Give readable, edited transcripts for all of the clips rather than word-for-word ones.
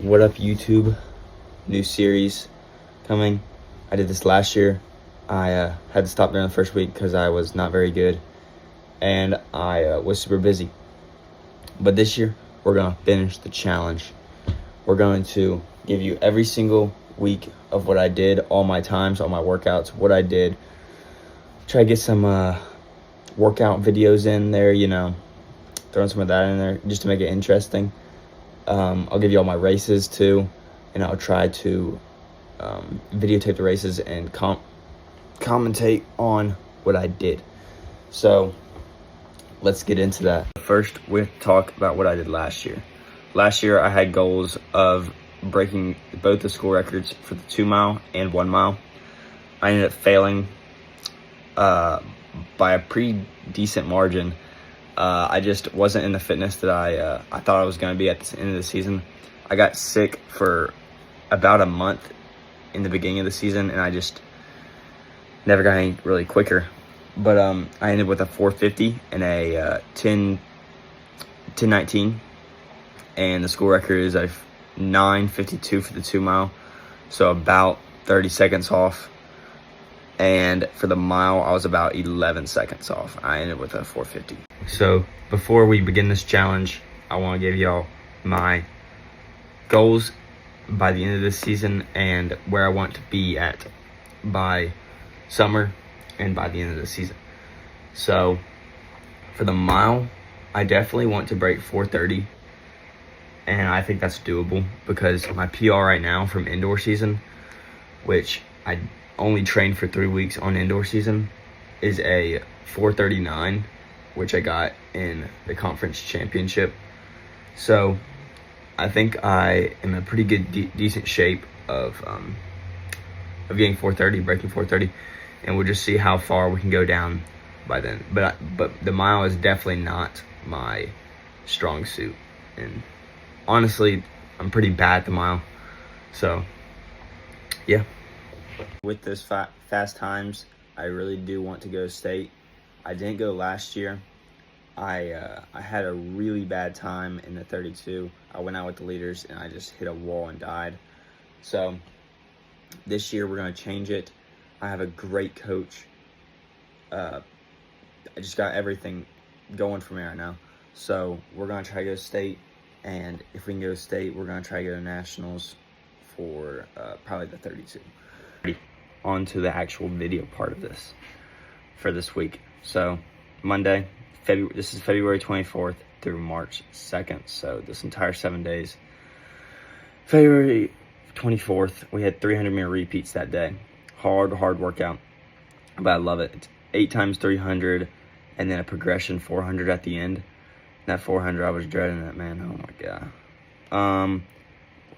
What up, YouTube? New series coming. I did this last year. I had to stop during the first week because I was not very good and I was super busy. But this year, we're going to finish the challenge. We're going to give you every single week of what I did, all my times, all my workouts, what I did. Try to get some workout videos in there, throwing some of that in there just to make it interesting. I'll give you all my races too, and I'll try to videotape the races and commentate on what I did. So let's get into that. First, we'll talk about what I did last year. Last year, I had goals of breaking both the school records for the 2 mile and 1 mile. I ended up failing by a pretty decent margin. I just wasn't in the fitness that I thought I was going to be at the end of the season. I got sick for about a month in the beginning of the season, and I just never got any really quicker. But I ended with a 450 and a 10:19, and the school record is a 9:52 for the 2 mile, so about 30 seconds off. And for the mile, I was about 11 seconds off. I ended with a 450. So before we begin this challenge, I want to give y'all my goals by the end of this season and where I want to be at by summer and by the end of the season. So for the mile, I definitely want to break 4:30, and I think that's doable because my PR right now from indoor season, which I only trained for 3 weeks on indoor season, is a 4:39, which I got in the conference championship. So I think I am in a pretty good, decent shape of getting 4:30, breaking 4:30, and we'll just see how far we can go down by then. But the mile is definitely not my strong suit, and honestly, I'm pretty bad at the mile. So yeah. With this fast times, I really do want to go state. I didn't go last year. I had a really bad time in the 32. I went out with the leaders and I just hit a wall and died. So this year we're going to change it. I have a great coach. I just got everything going for me right now. So we're going to try to go state, and if we can go state, we're going to try to go to nationals for probably the 32. On to the actual video part of this for this week. So Monday, this is February 24th through March 2nd. So this entire 7 days. February 24th, we had 300-meter repeats that day. Hard workout, but I love it. It's 8 times 300 and then a progression 400 at the end. That 400, I was dreading it, man. Oh my God.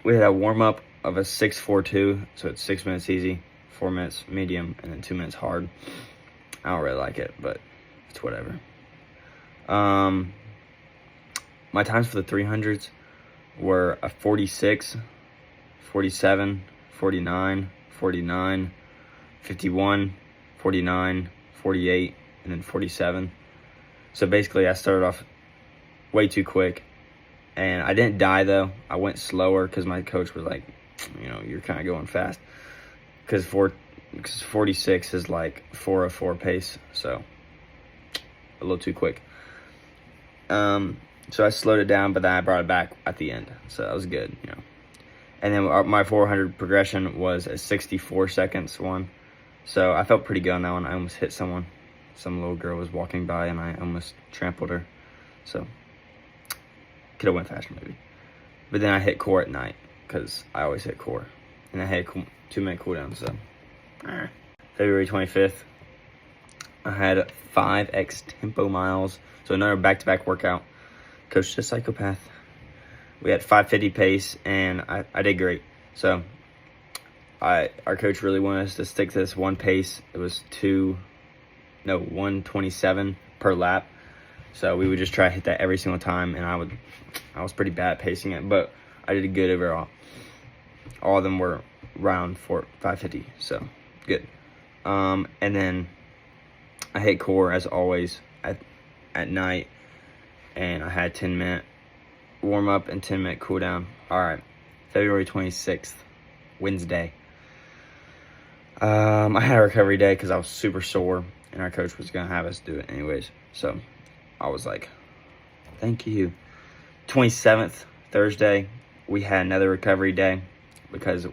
We had a warm-up of a 6:42, so it's 6 minutes easy, 4 minutes medium, and then 2 minutes hard. I don't really like it, but it's whatever. My times for the 300s were a 46, 47, 49, 49, 51, 49, 48, and then 47. So basically I started off way too quick, and I didn't die though. I went slower because my coach was like, you're kind of going fast, because 46 is like 4:04 pace, so a little too quick. So I slowed it down, but then I brought it back at the end, so that was good, And then my 400 progression was a 64 seconds one, so I felt pretty good on that one. I almost hit someone. Some little girl was walking by, and I almost trampled her, so could have went faster maybe. But then I hit core at night, because I always hit core, and I had a 2-minute cooldown. So February 25th, I had 5x tempo miles, so another back-to-back workout. Coach the psychopath. We had 5:50 pace, and I did great. So our coach really wanted us to stick to this one pace. It was 1:27 per lap. So we would just try to hit that every single time, and I was pretty bad at pacing it, but I did good overall. All of them were around 5:50, so good. And then I hit core as always at night, and I had 10-minute warm up and 10-minute cool down. All right, February 26th, Wednesday. I had a recovery day because I was super sore, and our coach was going to have us do it anyways. So I was like, thank you. 27th, Thursday, we had another recovery day because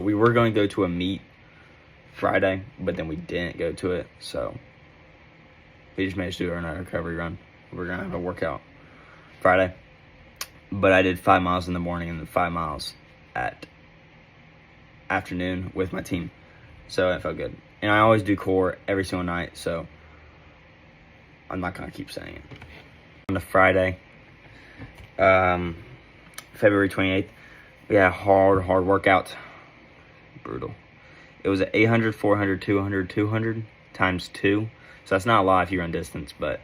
we were going to go to a meet Friday, but then we didn't go to it. So we just managed to do our recovery run. We're going to have a workout Friday. But I did 5 miles in the morning and then 5 miles at afternoon with my team. So it felt good. And I always do core every single night, so I'm not going to keep saying it. On the Friday, February 28th, we had a hard workout. Brutal. It was at 800, 400, 200, 200 times 2. So that's not a lot if you run distance, but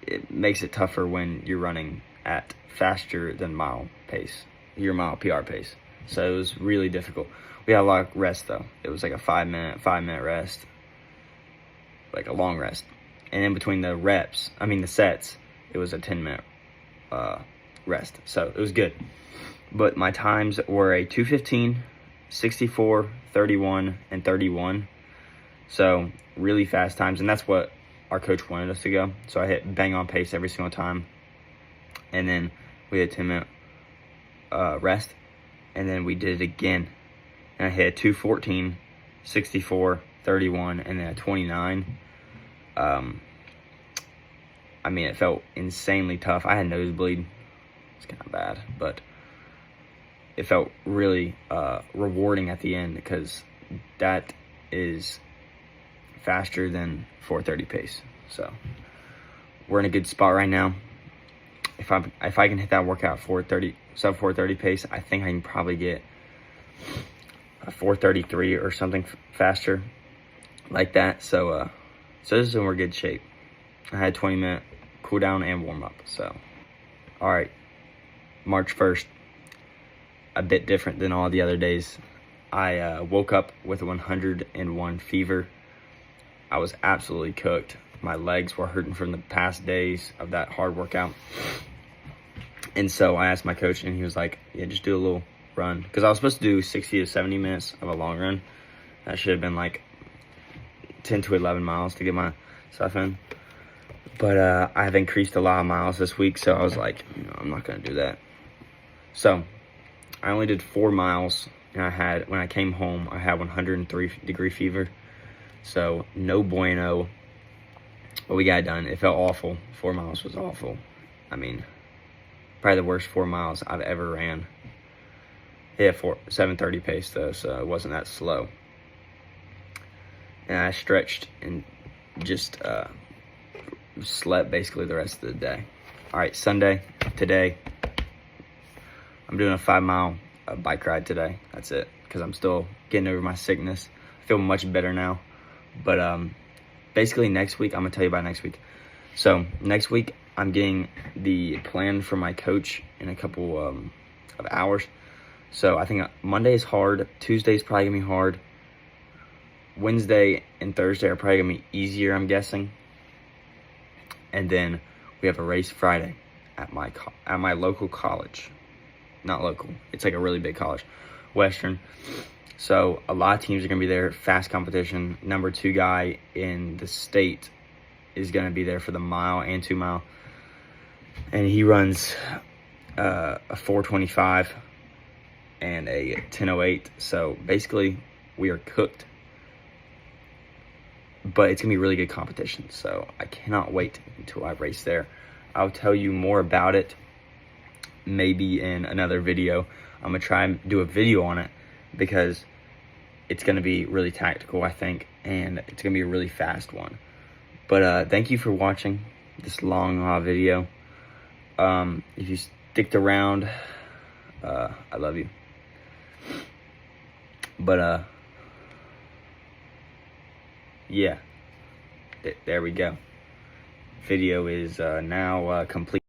it makes it tougher when you're running at faster than mile pace, your mile PR pace. So it was really difficult. We had a lot of rest though. It was like a 5 minute rest, like a long rest. And in between the sets, it was a 10-minute rest. So it was good. But my times were a 2:15, 64, 31, and 31. So really fast times, and that's what our coach wanted us to go. So I hit bang on pace every single time. And then we had a 10-minute rest. And then we did it again. And I hit a 2:14, 64, 31, and then a 29. I mean, it felt insanely tough. I had nosebleed. It's kind of bad, but it felt really rewarding at the end because that is faster than 4:30 pace. So we're in a good spot right now. If I can hit that workout sub 4:30 pace, I think I can probably get a 4:33 or something faster like that. So this is in we're good shape. I had 20-minute cool down and warm up. So all right, March 1st, a bit different than all the other days. I woke up with 101 fever. I was absolutely cooked. My legs were hurting from the past days of that hard workout. And so I asked my coach, and he was like, yeah, just do a little run. Because I was supposed to do 60 to 70 minutes of a long run. That should have been like 10 to 11 miles to get my stuff in. But I have increased a lot of miles this week, so I was like, I'm not going to do that. So I only did 4 miles, and when I came home, I had 103-degree fever. So no bueno. But we got it done. It felt awful. 4 miles was awful. I mean, probably the worst 4 miles I've ever ran. Hit 7:30 pace though, so it wasn't that slow. And I stretched and just slept basically the rest of the day. All right, Sunday, today, I'm doing a 5-mile bike ride today. That's it, because I'm still getting over my sickness. I feel much better now. But basically next week, I'm going to tell you about next week. So next week, I'm getting the plan from my coach in a couple of hours. So I think Monday is hard. Tuesday is probably going to be hard. Wednesday and Thursday are probably going to be easier, I'm guessing. And then we have a race Friday at my local college. Not local. It's like a really big college. Western. So a lot of teams are going to be there. Fast competition. Number 2 guy in the state is going to be there for the mile and 2 mile. And he runs a 4:25 and a 10:08. So basically, we are cooked. But it's going to be really good competition. So I cannot wait until I race there. I'll tell you more about it maybe in another video. I'm going to try and do a video on it because it's going to be really tactical, I think. And it's going to be a really fast one. But thank you for watching this long video. If you sticked around, I love you. But yeah, there we go. Video is now complete.